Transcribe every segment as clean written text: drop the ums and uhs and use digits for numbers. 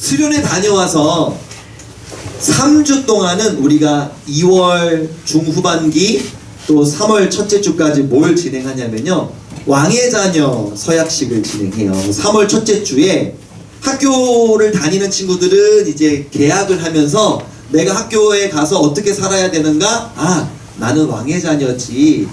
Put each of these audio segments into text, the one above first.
수련회 다녀와서 3주 동안은 우리가 2월 중후반기 또 3월 첫째 주까지 뭘 진행하냐면요, 왕의 자녀 서약식을 진행해요. 3월 첫째 주에 학교를 다니는 친구들은 이제 계약을 하면서 내가 학교에 가서 어떻게 살아야 되는가? 아, 나는 왕의 자녀지.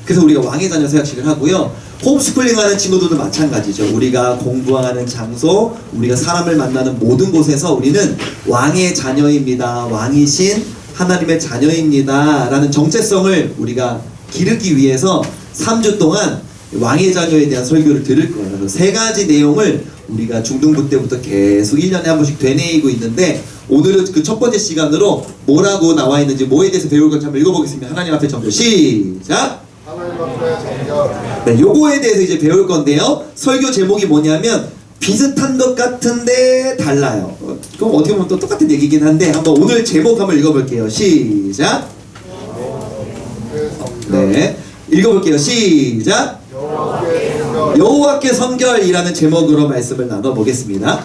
그래서 우리가 왕의 자녀 서약식을 하고요. 홈스쿨링 하는 친구들도 마찬가지죠. 우리가 공부하는 장소, 우리가 사람을 만나는 모든 곳에서 우리는 왕의 자녀입니다. 왕이신 하나님의 자녀입니다. 라는 정체성을 우리가 기르기 위해서 3주 동안 왕의 자녀에 대한 설교를 들을 거예요. 그래서 3가지 내용을 우리가 중등부 때부터 계속 1년에 한 번씩 되뇌이고 있는데, 오늘은 그 첫 번째 시간으로 뭐라고 나와 있는지, 뭐에 대해서 배울 건지 한번 읽어보겠습니다. 하나님 앞에 정결 시작! 하나님 앞에 정결. 네, 요거에 대해서 이제 배울 건데요. 설교 제목이 뭐냐면 비슷한 것 같은데 달라요. 그럼 어떻게 보면 또 똑같은 얘기긴 한데 한번 오늘 제목 한번 읽어볼게요. 시작! 네, 읽어볼게요. 시작! 여호와께 성결이라는 제목으로 말씀을 나눠보겠습니다.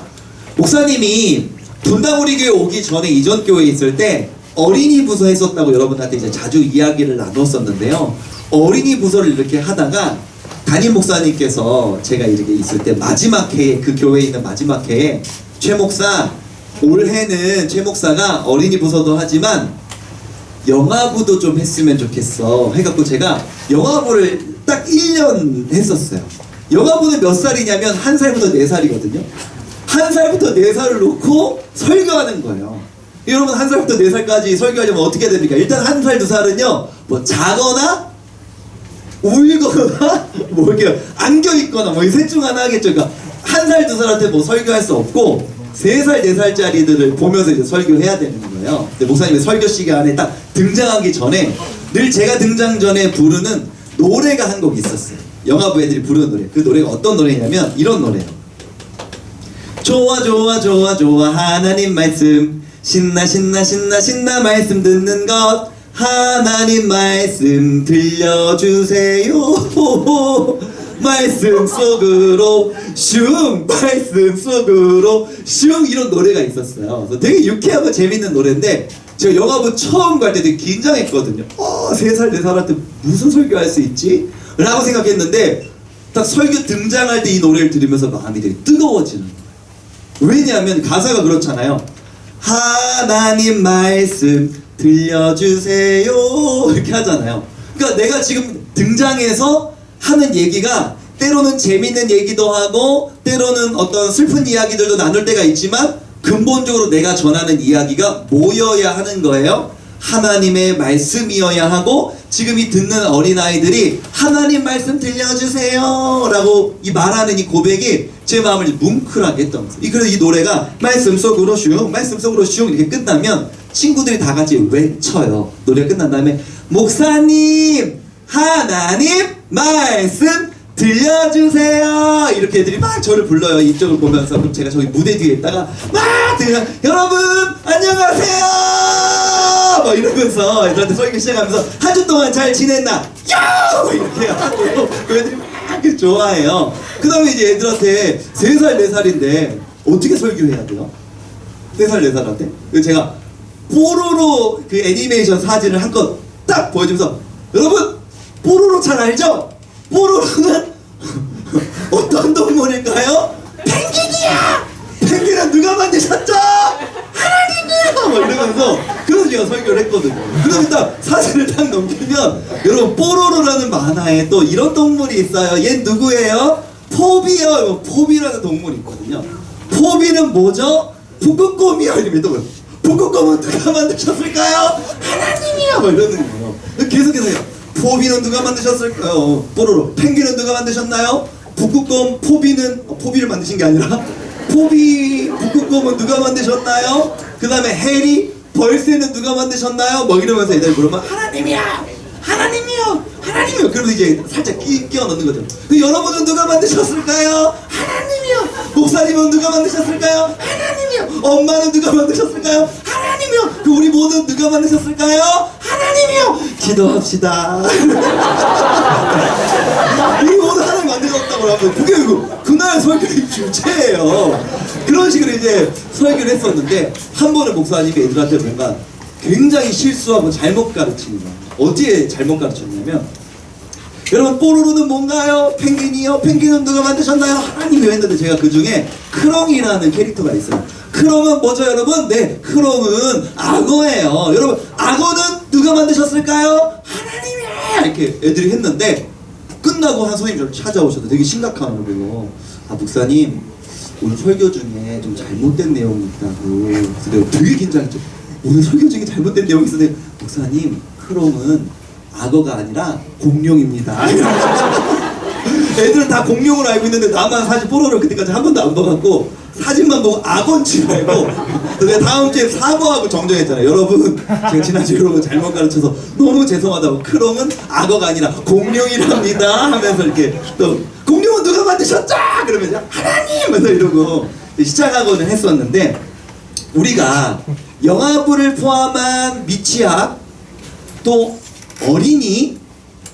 목사님이 분당우리 교회 오기 전에 이전 교회에 있을 때 어린이 부서 했었다고 여러분한테 이제 자주 이야기를 나눴었는데요. 어린이 부서를 이렇게 하다가 담임 목사님께서 제가 이렇게 있을 때 마지막 해에, 그 교회에 있는 마지막 해에 최 목사, 올해는 최 목사가 어린이 부서도 하지만 영화부도 좀 했으면 좋겠어 해갖고 제가 영화부를 딱 1년 했었어요. 영화부는 몇 살이냐면 1살부터 4살이거든요. 1살부터 4살을 놓고 설교하는 거예요. 여러분 1살부터 4살까지 설교하려면 어떻게 됩니까? 일단 1살, 2살은요 뭐 자거나 울거나 뭐 이렇게 안겨있거나 뭐 이 셋 중 하나 하겠죠. 그러니까 1살, 2살한테 뭐 설교할 수 없고 3살, 4살짜리들을 보면서 이제 설교해야 되는 거예요. 근데 목사님의 설교 시간에 딱 등장하기 전에 늘 제가 등장 전에 부르는 노래가 한 곡 있었어요. 영화부 애들이 부르는 노래. 그 노래가 어떤 노래냐면 이런 노래예요. 좋아 좋아 좋아 좋아 하나님 말씀, 신나 신나 신나 신나 말씀 듣는 것, 하나님 말씀 들려주세요. 말씀 속으로 슝, 말씀 속으로 슝, 이런 노래가 있었어요. 그래서 되게 유쾌하고 재밌는 노래인데 제가 영화부 처음 갈 때 되게 긴장했거든요. 3살, 4살한테 무슨 설교할 수 있지? 라고 생각했는데 딱 설교 등장할 때 이 노래를 들으면서 마음이 되게 뜨거워지는 거예요. 왜냐하면 가사가 그렇잖아요. 하나님 말씀 들려주세요 이렇게 하잖아요. 그러니까 내가 지금 등장해서 하는 얘기가 때로는 재밌는 얘기도 하고 때로는 어떤 슬픈 이야기들도 나눌 때가 있지만 근본적으로 내가 전하는 이야기가 뭐여야 하는 거예요? 하나님의 말씀이어야 하고, 지금 이 듣는 어린아이들이 하나님 말씀 들려주세요 라고 이 말하는 이 고백이 제 마음을 뭉클하게 했던 거예요. 그래서 이 노래가 말씀 속으로 슝, 말씀 속으로 슝 이렇게 끝나면 친구들이 다 같이 외쳐요. 노래가 끝난 다음에 목사님 하나님 말씀 들려주세요 이렇게 애들이 막 저를 불러요. 이쪽을 보면서. 그럼 제가 저기 무대 뒤에 있다가 막 들려, 여러분 안녕하세요 막 이러면서 애들한테 설교 시작하면서 한 주 동안 잘 지냈나? 요! 이렇게 하고 그 애들이 막 좋아해요. 그 다음에 이제 애들한테 3살, 4살인데 어떻게 설교해야 돼요? 3살, 4살한테? 그래서 제가 뽀로로 그 애니메이션 사진을 한껏 딱 보여주면서, 여러분 뽀로로 잘 알죠? 뽀로로는 어떤 동물일까요? 펭귄이야! 펭귄은 누가 만드셨죠? 하나님이야! 막 이러면서 그래서 제가 설교를 했거든요. 그럼 일단 사진을 딱 넘기면 여러분 뽀로로라는 만화에 또 이런 동물이 있어요. 얘 누구예요? 포비요. 포비라는 동물이 있거든요. 포비는 뭐죠? 북극곰이요. 이러면 또 북극곰은 누가 만드셨을까요? 하나님이야! 막 이러는 거예요. 계속해서 포비는 누가 만드셨을까요? 뽀로로. 펭귄은 누가 만드셨나요? 북극곰. 포비는 포비를 만드신 게 아니라 포비 북극곰은 누가 만드셨나요? 그 다음에 해리 벌새는 누가 만드셨나요? 뭐 이러면서 애들 물으면 하나님이야! 하나님이요! 하나님이요! 그러면 이제 살짝 끼워 넣는 거죠. 그 여러분은 누가 만드셨을까요? 하나님이요! 목사님은 누가 만드셨을까요? 하나님이요! 엄마는 누가 만드셨을까요? 하나님이요! 그 우리 모두 누가 만드셨을까요? 하나님이요! 기도합시다. 우리 모두 하나님 만드셨다고. 있다고 하면 그게 그날 설교의 주제예요. 그런 식으로 이제 설교를 했었는데 한 번은 목사님이 애들한테 뭔가 굉장히 실수하고 잘못 가르치는 거예요. 어디에 잘못 가르쳤냐면 여러분 뽀로로는 뭔가요? 펭귄이요? 펭귄은 누가 만드셨나요? 하나님이 했는데 제가 그 중에 크롱이라는 캐릭터가 있어요. 크롱은 뭐죠 여러분? 네, 크롱은 악어예요. 여러분 악어는 누가 만드셨을까요? 하나님이에요. 이렇게 애들이 했는데 끝나고 한 선생님이 저를 찾아오셔서 되게 심각한 거예요. 아 목사님 오늘 설교 중에 좀 잘못된 내용이 있다고. 그래서 내가 되게 긴장했죠. 오늘 설교 중에 잘못된 내용이 있었는데 목사님 크롱은 악어가 아니라 공룡입니다. 애들은 다 공룡으로 알고 있는데 나만 사실 뽀로로를 그때까지 한 번도 안 봐갖고 사진만 보고 악어인 줄 알고 내가 다음 주에 사과하고 정정했잖아요. 여러분 제가 지난주에 여러분 잘못 가르쳐서 너무 죄송하다고. 크롱은 악어가 아니라 공룡이랍니다 하면서 이렇게 또 공룡은 누가 만드셨죠? 그러면 하나님! 하면서 이러고 시작하고는 했었는데 우리가 영아부를 포함한 미취학 또 어린이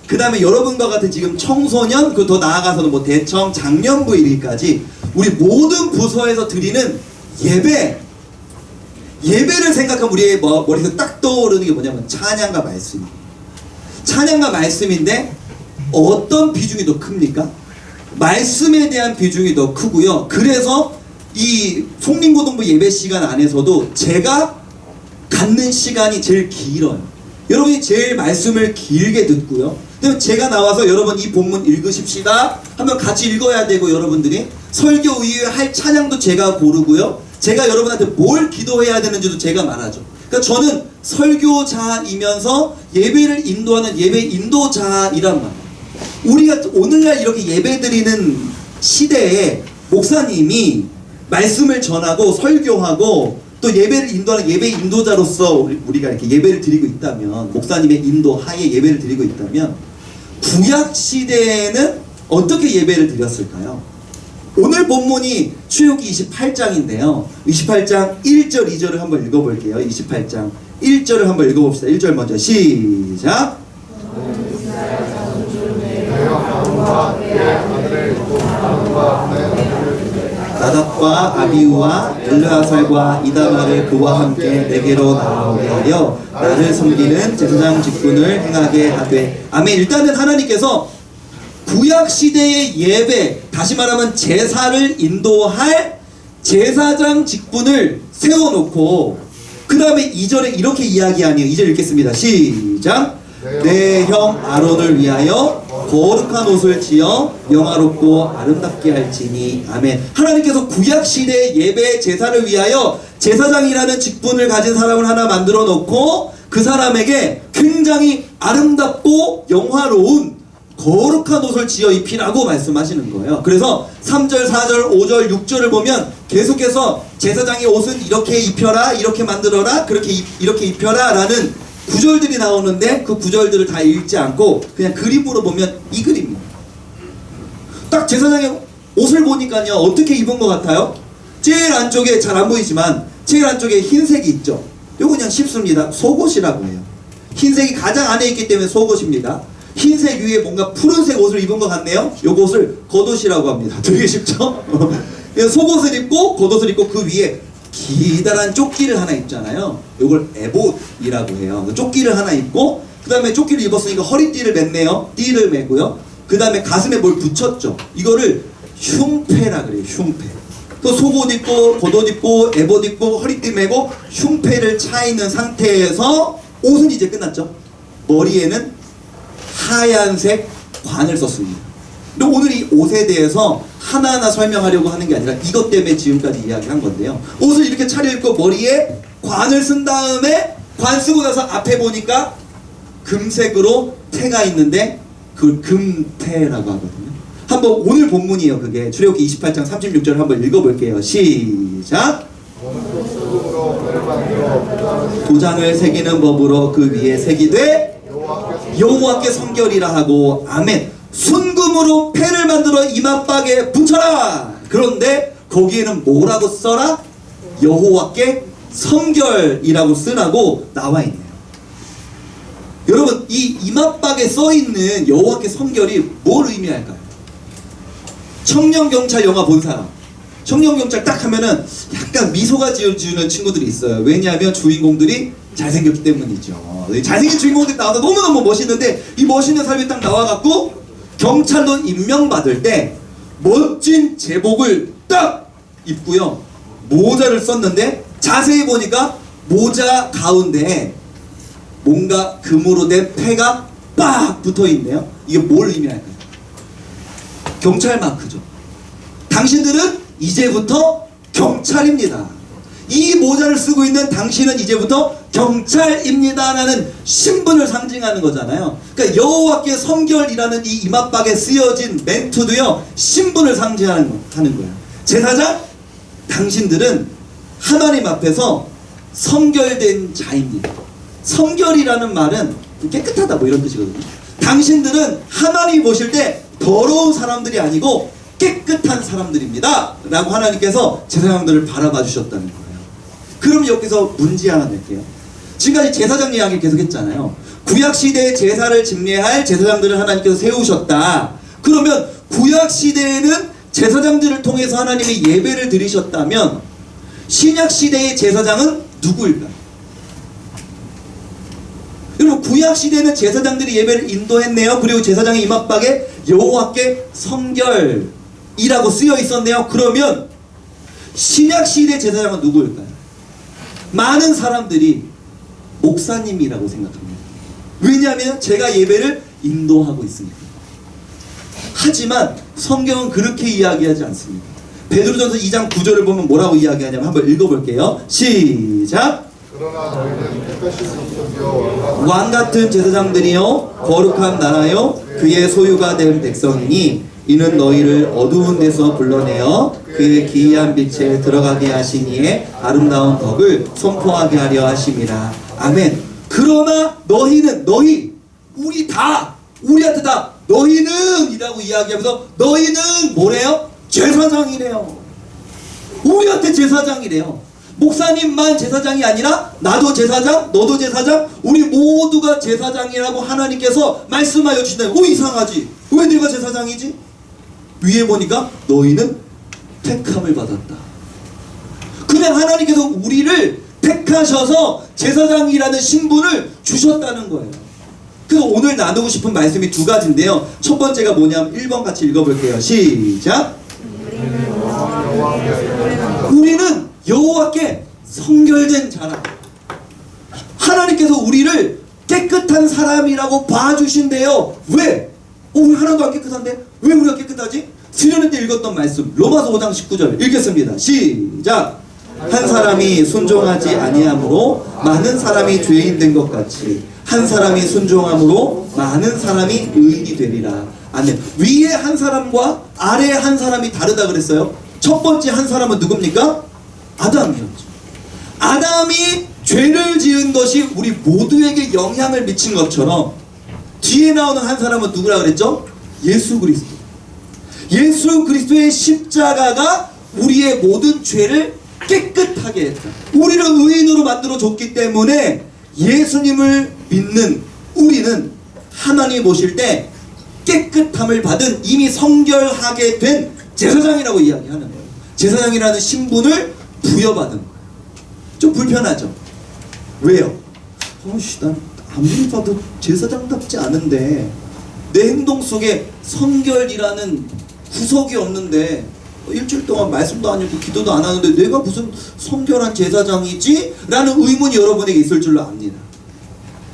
그 다음에 여러분과 같은 지금 청소년 그 더 나아가서는 뭐 대청 장년부 일기까지 우리 모든 부서에서 드리는 예배를 생각하면 우리의 머리에서 딱 떠오르는 게 뭐냐면 찬양과 말씀이에요. 찬양과 말씀인데 어떤 비중이 더 큽니까? 말씀에 대한 비중이 더 크고요. 그래서 이 송림고등부 예배 시간 안에서도 제가 갖는 시간이 제일 길어요. 여러분이 제일 말씀을 길게 듣고요. 그다음에 제가 나와서 여러분 이 본문 읽으십시다 하면 같이 읽어야 되고 여러분들이 설교 이후에 할 찬양도 제가 고르고요. 제가 여러분한테 뭘 기도해야 되는지도 제가 말하죠. 그러니까 저는 설교자이면서 예배를 인도하는 예배 인도자이란 말이에요. 우리가 오늘날 이렇게 예배 드리는 시대에 목사님이 말씀을 전하고 설교하고 또 예배를 인도하는 예배 인도자로서 우리가 이렇게 예배를 드리고 있다면 목사님의 인도 하에 예배를 드리고 있다면 구약 시대에는 어떻게 예배를 드렸을까요? 오늘 본문이 출애굽기 28장인데요. 28장 1절 2절을 한번 읽어볼게요. 28장 1절을 한번 읽어봅시다. 1절 먼저 시작. 나답과 아비우와 엘르아살과 이다말을 그와 함께 내게로 나오게 하여 나를 섬기는 제사장 직분을 행하게 하되. 아멘. 일단은 하나님께서 구약 시대의 예배, 다시 말하면 제사를 인도할 제사장 직분을 세워놓고 그 다음에 2절에 이렇게 이야기하네요. 2절 읽겠습니다. 시작. 내 형 아론을 위하여 거룩한 옷을 지어 영화롭고 아름답게 할지니. 아멘. 하나님께서 구약시대의 예배 제사를 위하여 제사장이라는 직분을 가진 사람을 하나 만들어 놓고 그 사람에게 굉장히 아름답고 영화로운 거룩한 옷을 지어 입히라고 말씀하시는 거예요. 그래서 3절, 4절, 5절, 6절을 보면 계속해서 제사장의 옷은 이렇게 입혀라, 이렇게 만들어라, 이렇게 입혀라 라는 구절들이 나오는데 그 구절들을 다 읽지 않고 그냥 그림으로 보면 이 그림입니다. 딱 제사장의 옷을 보니까요 어떻게 입은 것 같아요? 제일 안쪽에 잘 안 보이지만 제일 안쪽에 흰색이 있죠. 요거 그냥 쉽습니다. 속옷이라고 해요. 흰색이 가장 안에 있기 때문에 속옷입니다. 흰색 위에 뭔가 푸른색 옷을 입은 것 같네요. 요것을 겉옷이라고 합니다. 되게 쉽죠? 속옷을 입고 겉옷을 입고 그 위에 기다란 조끼를 하나 입잖아요. 요걸 에봇이라고 해요. 조끼를 하나 입고 그 다음에 조끼를 입었으니까 허리띠를 맸네요. 띠를 매고요. 그 다음에 가슴에 뭘 붙였죠. 이거를 흉패라 그래요. 흉패. 또 속옷 입고 겉옷 입고 에봇 입고 허리띠 매고 흉패를 차 있는 상태에서 옷은 이제 끝났죠. 머리에는 하얀색 관을 썼습니다. 근데 오늘 이 옷에 대해서 하나하나 설명하려고 하는 게 아니라 이것 때문에 지금까지 이야기한 건데요. 옷을 이렇게 차려입고 머리에 관을 쓴 다음에 관 쓰고 나서 앞에 보니까 금색으로 태가 있는데 그걸 금태라고 하거든요. 한번 오늘 본문이에요. 그게 출애굽기 28장 36절을 한번 읽어볼게요. 시작. 도장을 새기는 법으로 그 위에 새기되 여호와께 성결이라 하고. 아멘. 순금으로 패를 만들어 이마박에 붙여라. 그런데 거기에는 뭐라고 써라? 여호와께 성결이라고 쓰라고 나와 있네요. 여러분 이 이마박에 써있는 여호와께 성결이 뭘 의미할까요? 청년경찰 영화 본 사람. 청년경찰 딱 하면은 약간 미소가 지어주는 친구들이 있어요. 왜냐하면 주인공들이 잘생겼기 때문이죠. 잘생긴 주인공들이 나와서 너무너무 멋있는데 이 멋있는 사람이 딱 나와갖고 경찰로 임명받을 때 멋진 제복을 딱 입고요. 모자를 썼는데 자세히 보니까 모자 가운데에 뭔가 금으로 된 패가 빡 붙어있네요. 이게 뭘 의미할까요? 경찰 마크죠. 당신들은 이제부터 경찰입니다. 이 모자를 쓰고 있는 당신은 이제부터 경찰입니다 라는 신분을 상징하는 거잖아요. 그러니까 여호와께 성결이라는 이 이맛박에 쓰여진 멘트도요, 신분을 상징하는 거예요. 제사장, 당신들은 하나님 앞에서 성결된 자입니다. 성결이라는 말은 깨끗하다 뭐 이런 뜻이거든요. 당신들은 하나님이 보실 때 더러운 사람들이 아니고 깨끗한 사람들입니다 라고 하나님께서 제사장들을 바라봐 주셨다는 거예요. 그럼 여기서 문제 하나 낼게요. 지금까지 제사장 이야기 계속 했잖아요. 구약시대에 제사를 집례할 제사장들을 하나님께서 세우셨다. 그러면 구약시대에는 제사장들을 통해서 하나님이 예배를 드리셨다면 신약시대의 제사장은 누구일까요? 여러분, 구약시대는 제사장들이 예배를 인도했네요. 그리고 제사장의 이맛박에 여호와께 성결이라고 쓰여 있었네요. 그러면 신약시대 제사장은 누구일까요? 많은 사람들이 목사님이라고 생각합니다. 왜냐하면 제가 예배를 인도하고 있으니까. 하지만 성경은 그렇게 이야기하지 않습니다. 베드로전서 2장 9절을 보면 뭐라고 이야기하냐면 한번 읽어볼게요. 시작. 그러나 너희는 택하신 목소리여 왕같은 제사장들이요 거룩한 나라요 그의 소유가 된 백성이니 이는 너희를 어두운 데서 불러내어 그의 기이한 빛에 들어가게 하시니에 아름다운 덕을 선포하게 하려 하심이라. 아멘. 그러나 너희는, 너희, 우리한테 다 너희는 이라고 이야기하면서 너희는 뭐래요? 제사장이래요. 우리한테 제사장이래요. 목사님만 제사장이 아니라 나도 제사장, 너도 제사장, 우리 모두가 제사장이라고 하나님께서 말씀하여 주신다. 이상하지? 왜 내가 제사장이지? 위에 보니까 너희는 택함을 받았다. 그냥 하나님께서 우리를 택하셔서 제사장이라는 신분을 주셨다는 거예요. 그래서 오늘 나누고 싶은 말씀이 두 가지인데요. 첫 번째가 뭐냐면 1번 같이 읽어볼게요. 시작. 우리는 여호와께 성결된 자라. 하나님께서 우리를 깨끗한 사람이라고 봐주신대요. 왜? 우리 하나도 안 깨끗한데? 왜 우리가 깨끗하지? 수련회 때 읽었던 말씀 로마서 5장 19절 읽겠습니다. 시작. 한 사람이 순종하지 아니함으로 많은 사람이 죄인 된 것 같이 한 사람이 순종함으로 많은 사람이 의인이 되리라. 아멘. 위에 한 사람과 아래에 한 사람이 다르다 그랬어요. 첫 번째 한 사람은 누굽니까? 아담이었죠. 아담이 죄를 지은 것이 우리 모두에게 영향을 미친 것처럼 뒤에 나오는 한 사람은 누구라 그랬죠? 예수 그리스도. 예수 그리스도의 십자가가 우리의 모든 죄를 깨끗하게 했다. 우리를 의인으로 만들어 줬기 때문에 예수님을 믿는 우리는 하나님 보실 때 깨끗함을 받은 이미 성결하게 된 제사장이라고 이야기하는 거예요. 제사장이라는 신분을 부여받은 거예요. 좀 불편하죠? 왜요? 난 아무리 봐도 제사장답지 않은데 내 행동 속에 성결이라는 구석이 없는데 일주일 동안 말씀도 안 읽고 기도도 안 하는데 내가 무슨 성결한 제사장이지? 라는 의문이 여러분에게 있을 줄로 압니다.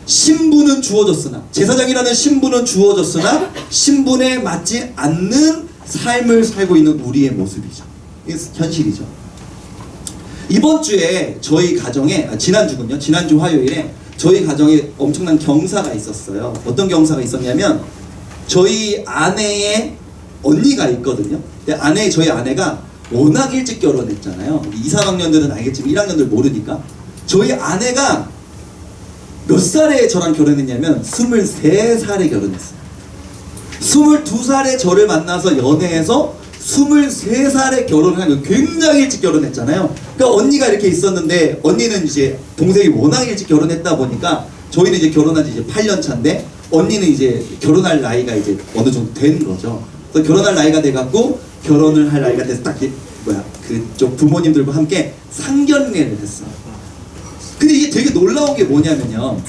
신분은 주어졌으나, 제사장이라는 신분은 주어졌으나 신분에 맞지 않는 삶을 살고 있는 우리의 모습이죠. 이게 현실이죠. 이번 주에 저희 가정에, 지난주군요. 지난주 화요일에 저희 가정에 엄청난 경사가 있었어요. 어떤 경사가 있었냐면 저희 아내의 언니가 있거든요. 근데 저희 아내가 워낙 일찍 결혼했잖아요. 2, 3학년들은 알겠지만 1학년들 모르니까. 저희 아내가 몇 살에 저랑 결혼했냐면 23살에 결혼했어요. 22살에 저를 만나서 연애해서 23살에 결혼한 거 굉장히 일찍 결혼했잖아요. 그러니까 언니가 이렇게 있었는데 언니는 이제 동생이 워낙 일찍 결혼했다 보니까 저희는 이제 결혼한 지 이제 8년 차인데 언니는 이제 결혼할 나이가 이제 어느 정도 된 거죠. 그래서 결혼할 나이가 돼갖고 결혼을 할 나이가 돼서 딱 그쪽 부모님들과 함께 상견례를 했어요. 근데 이게 되게 놀라운 게 뭐냐면요,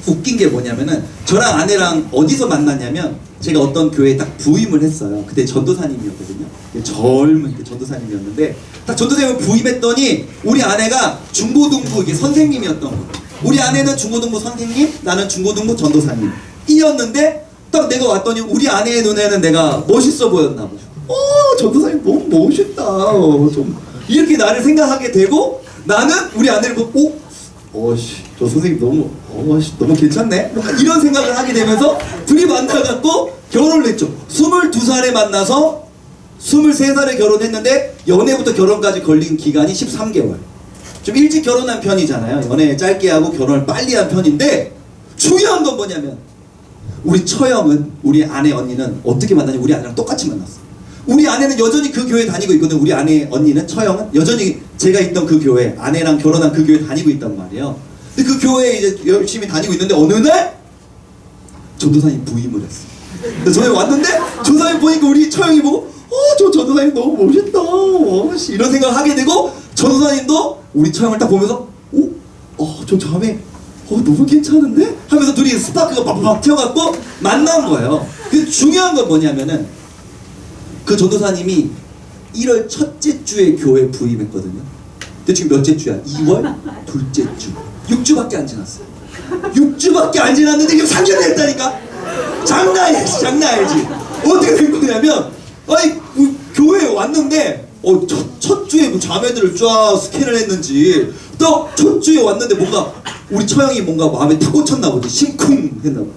웃긴 게 뭐냐면은 저랑 아내랑 어디서 만났냐면 제가 어떤 교회에 딱 부임을 했어요. 그때 전도사님이었거든요. 젊은 전도사님이었는데 딱 전도사님을 부임했더니 우리 아내가 중고등부 이게 선생님이었던 거예요. 우리 아내는 중고등부 선생님, 나는 중고등부 전도사님이었는데 딱 내가 왔더니 우리 아내의 눈에는 내가 멋있어 보였나 보죠. 전도사님 너무 멋있다. 좀 이렇게 나를 생각하게 되고 나는 우리 아내를 보고 저 선생님 너무 괜찮네? 이런 생각을 하게 되면서 둘이 만나갖고 결혼을 했죠. 22살에 만나서 23살에 결혼했는데 연애부터 결혼까지 걸린 기간이 13개월. 좀 일찍 결혼한 편이잖아요. 연애 짧게 하고 결혼을 빨리 한 편인데 중요한 건 뭐냐면 우리 처형은 우리 아내 언니는 어떻게 만나냐, 우리 아내랑 똑같이 만났어. 우리 아내는 여전히 그 교회 다니고 있거든. 우리 아내 언니는 처형은 여전히 제가 있던 그 교회, 아내랑 결혼한 그 교회 다니고 있단 말이에요. 근데 그 교회에 이제 열심히 다니고 있는데 어느 날 전도사님 부임을 했어. 그래서 전에 왔는데 전도사님 보니까 우리 처형이 보고 저 전도사님 너무 멋있다. 이런 생각을 하게 되고 전도사님도 우리 처형을 딱 보면서 저 자매 너무 괜찮은데? 하면서 둘이 스파크가 막 튀어갖고 만난 거예요. 근데 중요한 건 뭐냐면은 그 전도사님이 1월 첫째 주에 교회 부임했거든요. 근데 지금 몇째 주야? 2월 둘째 주. 6주밖에 안 지났어. 6주밖에 안 지났는데 지금 상견례 했다니까? 장난 아니지. 어떻게 된 거냐면 교회에 왔는데 첫 주에 뭐 자매들을 쫙 스캔을 했는지 또 첫 주에 왔는데 뭔가 우리 처형이 뭔가 마음에 탁 꽂혔나 보지. 심쿵 했나 봐.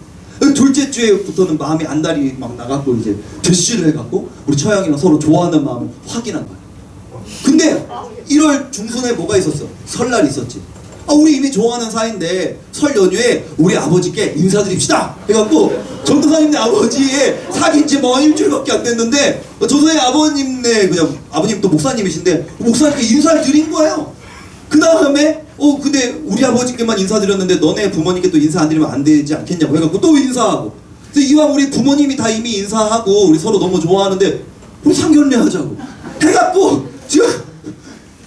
둘째 주에부터는 마음이 안달이 막 나갖고 이제 대시를 해갖고 우리 처형이랑 서로 좋아하는 마음을 확인한 거야. 근데 1월 중순에 뭐가 있었어? 설날이 있었지. 우리 이미 좋아하는 사이인데 설 연휴에 우리 아버지께 인사드립시다 해갖고 전도사님네 아버지의 사귄 지 뭐 일주일밖에 안 됐는데 전도사님 아버님네 그냥 아버님 또 목사님이신데 목사님께 인사를 드린 거예요. 그 다음에 근데 우리 아버지께만 인사드렸는데 너네 부모님께 또 인사 안 드리면 안 되지 않겠냐고 해갖고 또 인사하고. 그래서 이왕 우리 부모님이 다 이미 인사하고 우리 서로 너무 좋아하는데 우리 상견례 하자고 해갖고 지금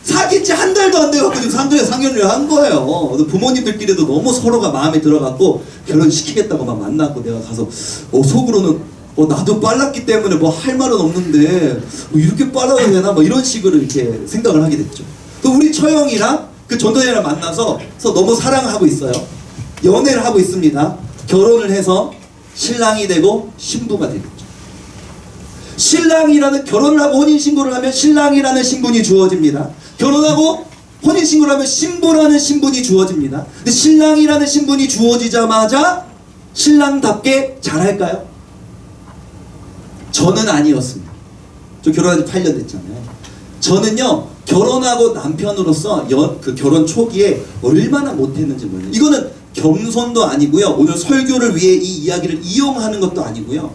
사귄 지 한 달도 안 돼갖고 지금 상견례를 한 거예요. 부모님들끼리도 너무 서로가 마음에 들어갖고 결혼시키겠다고 막 만났고 내가 가서 속으로는 나도 빨랐기 때문에 뭐 할 말은 없는데 이렇게 빨라도 되나 뭐 이런 식으로 이렇게 생각을 하게 됐죠. 또 우리 처형이랑 그 전도사님이랑 만나서 너무 사랑하고 있어요. 연애를 하고 있습니다. 결혼을 해서 신랑이 되고 신부가 되겠죠. 신랑이라는 결혼을 하고 혼인신고를 하면 신랑이라는 신분이 주어집니다. 결혼하고 혼인신고를 하면 신부라는 신분이 주어집니다. 근데 신랑이라는 신분이 주어지자마자 신랑답게 잘할까요? 저는 아니었습니다. 저 결혼한 지 8년 됐잖아요. 저는요 결혼하고 남편으로서 그 결혼 초기에 얼마나 못했는지 몰라요. 이거는 겸손도 아니고요. 오늘 설교를 위해 이 이야기를 이용하는 것도 아니고요.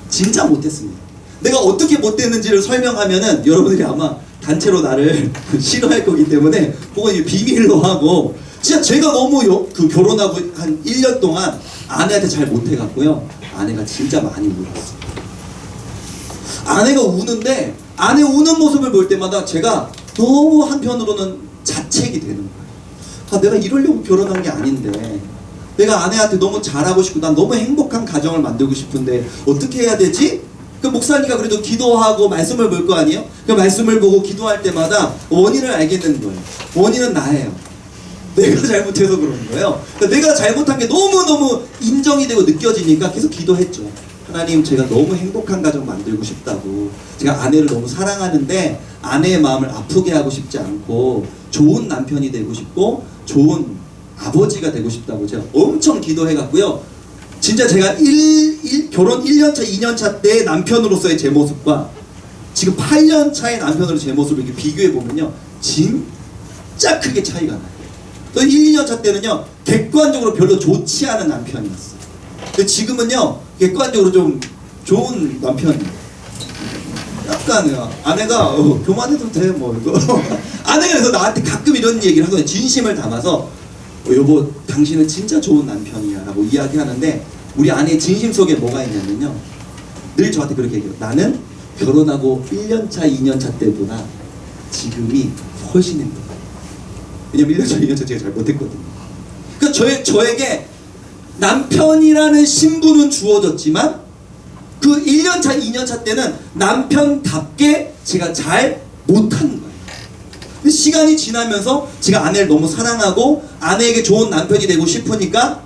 진짜 못했습니다. 내가 어떻게 못됐는지를 설명하면은 여러분들이 아마 단체로 나를 싫어할 거기 때문에 그건 이제 비밀로 하고 진짜 제가 너무 결혼하고 한 1년 동안 아내한테 잘 못해갖고요. 아내가 진짜 많이 울었어요. 아내가 우는데 아내 우는 모습을 볼 때마다 제가 너무 한편으로는 자책이 되는 거예요. 내가 이러려고 결혼한 게 아닌데 내가 아내한테 너무 잘하고 싶고 난 너무 행복한 가정을 만들고 싶은데 어떻게 해야 되지? 그 목사님과 그래도 기도하고 말씀을 볼 거 아니에요? 그 말씀을 보고 기도할 때마다 원인을 알겠는 거예요. 원인은 나예요. 내가 잘못해서 그러는 거예요. 그러니까 내가 잘못한 게 너무너무 인정이 되고 느껴지니까 계속 기도했죠. 하나님, 제가 너무 행복한 가정 만들고 싶다고. 제가 아내를 너무 사랑하는데 아내의 마음을 아프게 하고 싶지 않고 좋은 남편이 되고 싶고 좋은 아버지가 되고 싶다고 제가 엄청 기도해갔고요. 진짜 제가 결혼 1년차, 2년차 때 남편으로서의 제 모습과 지금 8년차의 남편으로 제 모습을 이렇게 비교해보면요. 진짜 크게 차이가 나요. 또 1, 2년차 때는요. 객관적으로 별로 좋지 않은 남편이었어요. 근데 지금은요. 객관적으로 좀 좋은 남편이에요. 약간 아내가 교만해도 돼 뭐 이거 아내가 그래서 나한테 가끔 이런 얘기를 하거든요. 진심을 담아서 여보 당신은 진짜 좋은 남편이야 라고 이야기하는데 우리 아내의 진심 속에 뭐가 있냐면요 늘 저한테 그렇게 얘기해요. 나는 결혼하고 1년차, 2년차 때보다 지금이 훨씬 행복해요. 왜냐면 1년차, 2년차 제가 잘 못했거든요. 그러니까 저에게 남편이라는 신분은 주어졌지만 그 1년차, 2년차 때는 남편답게 제가 잘 못한 거예요. 근데 시간이 지나면서 제가 아내를 너무 사랑하고 아내에게 좋은 남편이 되고 싶으니까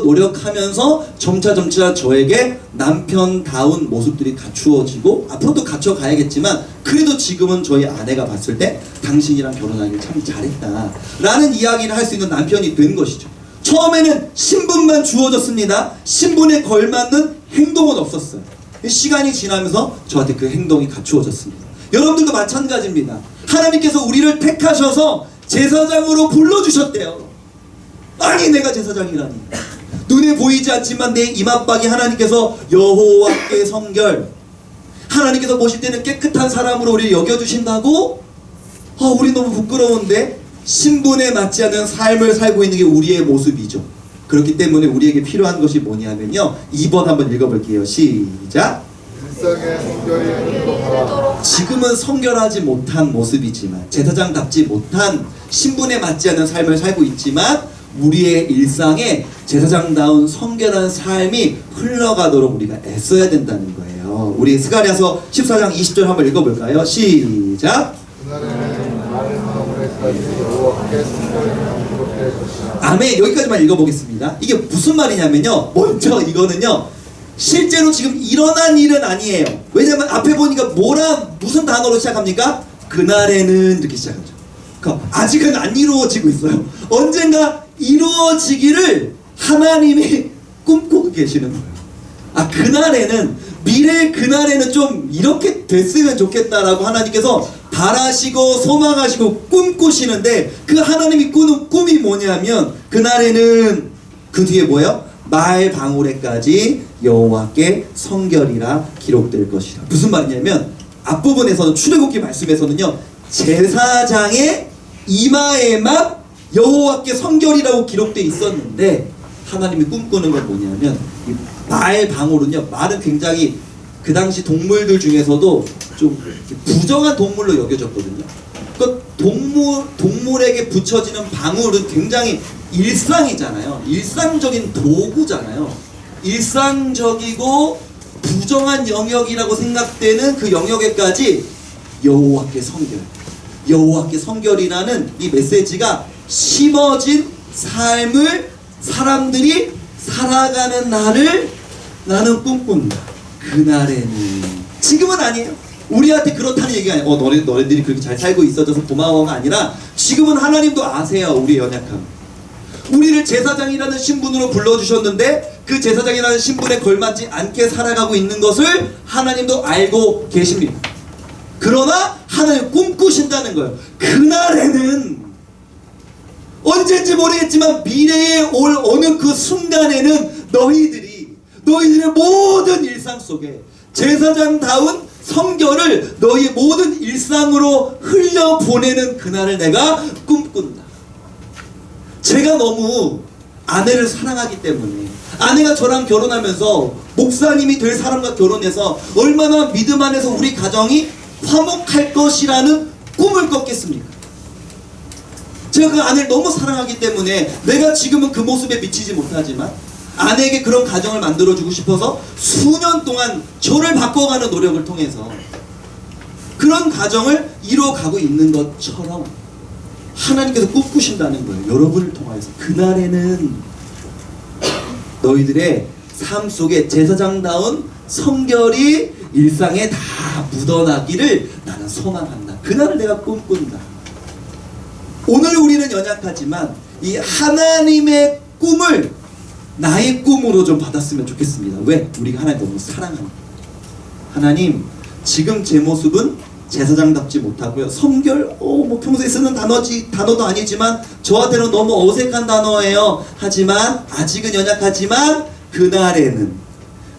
노력하면서 점차 저에게 남편다운 모습들이 갖추어지고 앞으로도 갖춰가야겠지만 그래도 지금은 저희 아내가 봤을 때 당신이랑 결혼하길 참 잘했다 라는 이야기를 할 수 있는 남편이 된 것이죠. 처음에는 신분만 주어졌습니다. 신분에 걸맞는 행동은 없었어요. 시간이 지나면서 저한테 그 행동이 갖추어졌습니다. 여러분들도 마찬가지입니다. 하나님께서 우리를 택하셔서 제사장으로 불러주셨대요. 아니 내가 제사장이라니. 눈에 보이지 않지만 내 이맛박이 하나님께서 여호와께 성결, 하나님께서 보실 때는 깨끗한 사람으로 우리를 여겨주신다고? 우리 너무 부끄러운데 신분에 맞지 않는 삶을 살고 있는 게 우리의 모습이죠. 그렇기 때문에 우리에게 필요한 것이 뭐냐면요, 2번 한번 읽어볼게요. 시작. 일상의 성결이 행복하라. 지금은 성결하지 못한 모습이지만, 제사장답지 못한 신분에 맞지 않는 삶을 살고 있지만 우리의 일상에 제사장다운 성결한 삶이 흘러가도록 우리가 애써야 된다는 거예요. 우리 스가랴서 14장 20절 한번 읽어볼까요? 시작. 그날에는 마른 방울에까지 여호와께 성결이 행복할 것이라. 아멘. 여기까지만 읽어보겠습니다. 이게 무슨 말이냐면요, 먼저 이거는요 실제로 지금 일어난 일은 아니에요. 왜냐면 앞에 보니까 무슨 단어로 시작합니까? 그날에는 이렇게 시작하죠. 그러니까 아직은 안 이루어지고 있어요. 언젠가 이루어지기를 하나님이 꿈꾸고 계시는 거예요. 그날에는, 미래의 그날에는 좀 이렇게 됐으면 좋겠다라고 하나님께서 바라시고 소망하시고 꿈꾸시는데, 그 하나님이 꾸는 꿈이 뭐냐면 그날에는 그 뒤에 뭐예요? 말 방울에까지 여호와께 성결이라 기록될 것이라. 무슨 말이냐면 앞부분에서는, 출애굽기 말씀에서는요, 제사장의 이마에만 여호와께 성결이라고 기록되어 있었는데, 하나님이 꿈꾸는 건 뭐냐면 이 말 방울은요, 말은 굉장히 그 당시 동물들 중에서도 좀 부정한 동물로 여겨졌거든요. 그러니까 동물에게 붙여지는 방울은 굉장히 일상이잖아요. 일상적인 도구잖아요. 일상적이고 부정한 영역이라고 생각되는 그 영역에까지 여호와께 성결, 여호와께 성결이라는 이 메시지가 심어진 삶을 사람들이 살아가는 날을 나는 꿈꾼다. 그날에는, 지금은 아니에요. 우리한테 그렇다는 얘기가 아니에요. 너네들이 그렇게 잘 살고 있어져서 고마워가 아니라, 지금은 하나님도 아세요, 우리의 연약함. 우리를 제사장이라는 신분으로 불러주셨는데 그 제사장이라는 신분에 걸맞지 않게 살아가고 있는 것을 하나님도 알고 계십니다. 그러나 하나님 꿈꾸신다는 거예요. 그날에는, 언제인지 모르겠지만 미래에 올 어느 그 순간에는 너희들의 모든 일상 속에 제사장다운 성결을 너희의 모든 일상으로 흘려보내는 그날을 내가 꿈꾼다. 제가 너무 아내를 사랑하기 때문에, 아내가 저랑 결혼하면서 목사님이 될 사람과 결혼해서 얼마나 믿음 안에서 우리 가정이 화목할 것이라는 꿈을 꿨겠습니까? 제가 그 아내를 너무 사랑하기 때문에 내가 지금은 그 모습에 미치지 못하지만 아내에게 그런 가정을 만들어주고 싶어서 수년 동안 저를 바꿔가는 노력을 통해서 그런 가정을 이루어가고 있는 것처럼 하나님께서 꿈꾸신다는 거예요. 여러분을 통해서 그날에는 너희들의 삶 속에 제사장다운 성결이 일상에 다 묻어나기를 나는 소망한다. 그날을 내가 꿈꾼다. 오늘 우리는 연약하지만 이 하나님의 꿈을 나의 꿈으로 좀 받았으면 좋겠습니다. 왜? 우리가 하나님 너무 사랑합니다. 하나님, 지금 제 모습은 제사장답지 못하고요, 성결, 평소에 쓰는 단어도 아니지만 저한테는 너무 어색한 단어예요. 하지만 아직은 연약하지만 그날에는,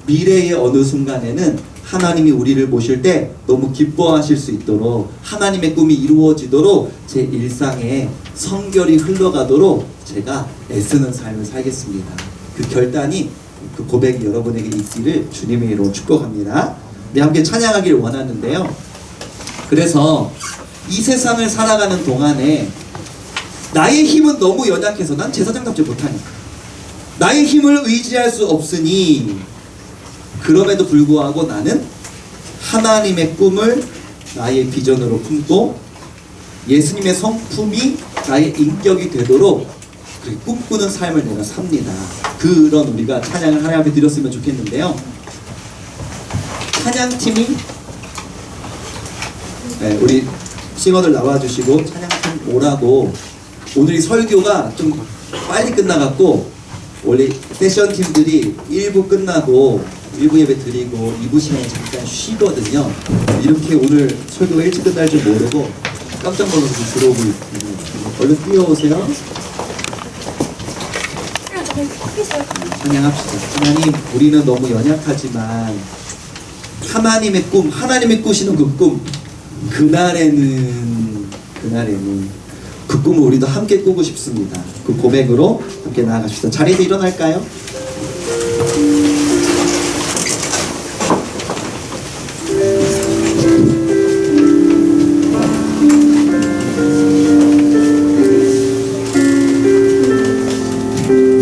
미래의 어느 순간에는 하나님이 우리를 보실 때 너무 기뻐하실 수 있도록, 하나님의 꿈이 이루어지도록 제 일상에 성결이 흘러가도록 제가 애쓰는 삶을 살겠습니다. 그 결단이, 그 고백이 여러분에게 있기를 주님의 이름으로 축복합니다. 우리 함께 찬양하길 원하는데요. 그래서 이 세상을 살아가는 동안에 나의 힘은 너무 연약해서 난 제사장답지 못하니까 나의 힘을 의지할 수 없으니 그럼에도 불구하고 나는 하나님의 꿈을 나의 비전으로 품고 예수님의 성품이 나의 인격이 되도록 그렇게 꿈꾸는 삶을 내가 삽니다. 그런 우리가 찬양을 하나님 앞에 드렸으면 좋겠는데요. 찬양팀이 우리 싱어들 나와주시고 찬양팀 오라고. 오늘이 설교가 좀 빨리 끝나갖고 원래 세션 팀들이 1부 끝나고 1부 예배 드리고 2부 시간에 잠깐 쉬거든요. 이렇게 오늘 설교가 일찍 끝날 줄 모르고 깜짝 놀라서 들어오고 있는. 얼른 뛰어오세요. 찬양합시다. 하나님, 우리는 너무 연약하지만 하나님의 꿈, 하나님의 꾸시는 그 꿈, 그날에는 그 꿈을 우리도 함께 꾸고 싶습니다. 그 고백으로 함께 나아가십시다. 자리에서 일어날까요?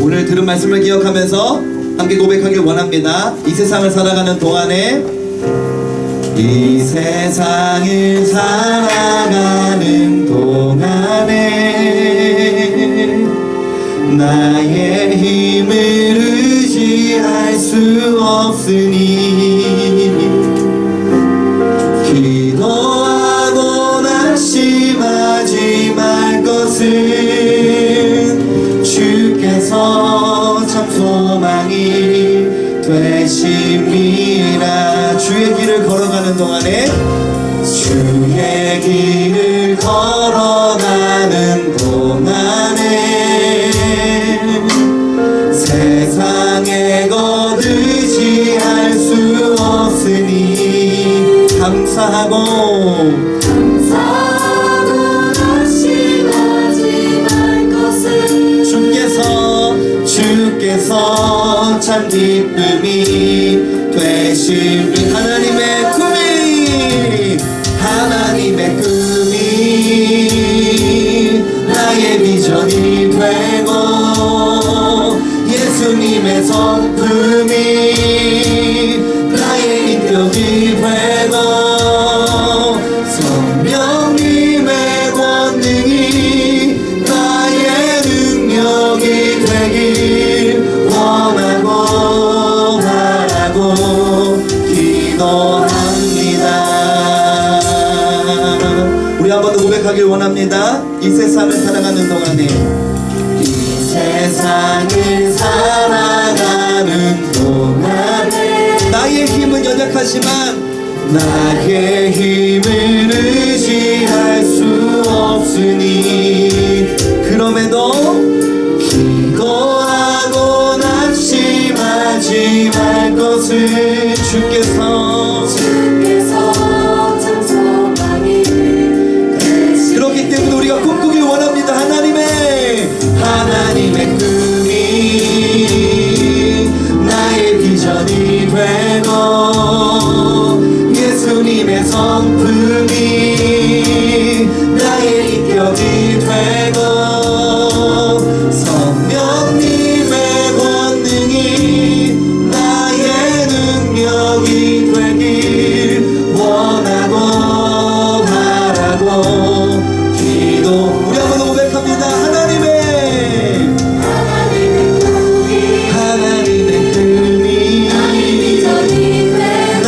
오늘 들은 말씀을 기억하면서 함께 고백하길 원합니다. 이 세상을 살아가는 동안에 이 세상을 살아가는 동안에 나의 힘을 의지할 수 없으니 기도하고 낙심하지 말 것은 주께서 참 소망이 되심이라. 주의 길을 걸어가는 동안에 주의 길을 걸어가는 동안에 세상의 것 의지할 수 없으니 감사하고 낙심하지 말 것은 주께서 참 기쁨이 되심이. 하나님의 꿈이 나의 비전이 되고 예수님의 성품이 나의 인격이 되고 성령님의 권능이 나의 능력이 되길 원하고 바라고 기도합니다. 우리 한 번 더 고백하길 원합니다. 이 세상을 살아가는 동안에 세상을 살아가는 동안에 나의 힘은 연약하지만 나의 힘을 의지할 수 없으니 그럼에도 기도하고 낙심하지 말 것을 주께서 참 소망이 되시니. 그렇기 때문에 우리가 꿈꾸길 원합니다. 하나님의 꿈이 나의 비전이 되고 예수님의 성품이 나의 인격이 되고 성령님의 권능이 나의 능력이 되길 원하고 바라고 기도. 우리 한번 고백합니다. 하나님의 꿈이 나의 비전이 되고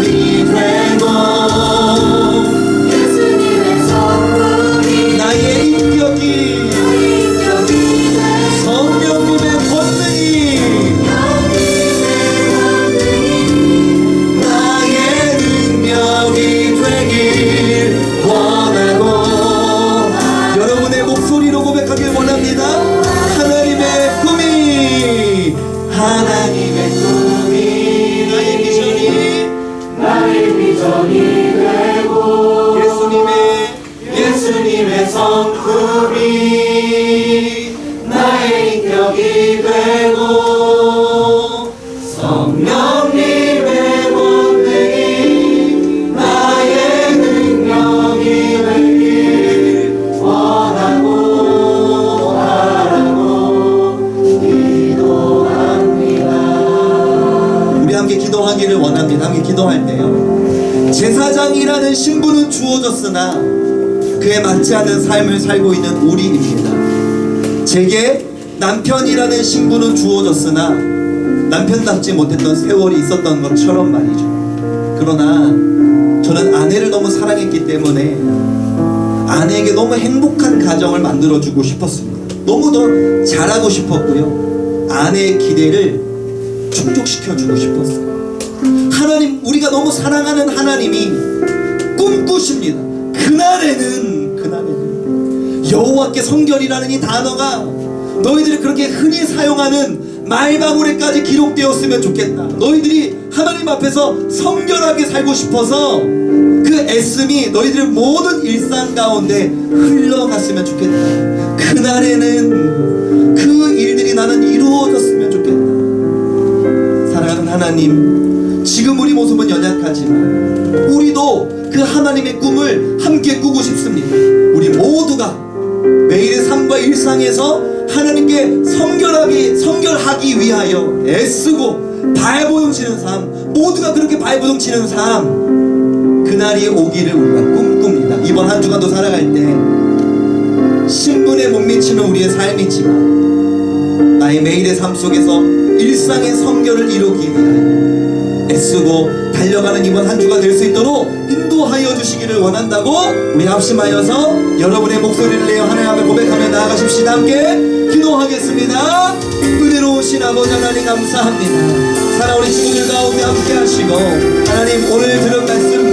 인격이 되고 예수님의 성품이 나의 인격이 성령님의 권능이 나의 능력이 되길 원하고 여러분의 목소리로 고백하길 원합니다. 하나님의 꿈이 나의 비전이 되고 예수님의 성품이 나의 인격이 되고 성령님의 권능이 나의 능력이 되길 원하고 바라고 기도합니다. 우리 함께 기도하기를 원합니다. 함께 기도할 때요, 제사장이라는 신분은 주어졌으나 그에 맞지 않는 삶을 살고 있는 우리입니다. 제게 남편이라는 신분은 주어졌으나 남편답지 못했던 세월이 있었던 것처럼 말이죠. 그러나 저는 아내를 너무 사랑했기 때문에 아내에게 너무 행복한 가정을 만들어주고 싶었습니다. 너무 더 잘하고 싶었고요, 아내의 기대를 충족시켜주고 싶었어요. 하나님, 우리가 너무 사랑하는 하나님이 꿈꾸십니다. 그날에는 여호와께 성결이라는 이 단어가 너희들이 그렇게 흔히 사용하는 말방울에까지 기록되었으면 좋겠다. 너희들이 하나님 앞에서 성결하게 살고 싶어서 그 애씀이 너희들의 모든 일상 가운데 흘러갔으면 좋겠다. 그날에는 그 일들이 나는 이루어졌으면 좋겠다. 사랑하는 하나님, 지금 우리 모습은 연약하지만 우리도 그 하나님의 꿈을 함께 꾸고 싶습니다. 우리 모두가 매일의 삶과 일상에서 하나님께 성결하기 위하여 애쓰고 발버둥치는 삶, 모두가 그렇게 발버둥치는 삶, 그날이 오기를 우리가 꿈꿉니다. 이번 한 주간도 살아갈 때 신분에 못 미치는 우리의 삶이지만 나의 매일의 삶 속에서 일상의 성결을 이루기 위하여 애쓰고 달려가는 이번 한 주가 될 수 있도록 인도하여 주시기를 원한다고 우리 합심하여서 여러분의 목소리를 내어 하나님 앞에 고백하며 나아가십시다. 함께 기도하겠습니다. 은혜로우신 아버지 하나님 감사합니다. 살아오는 친구들 가운데 함께 하시고 하나님, 오늘 들은 말씀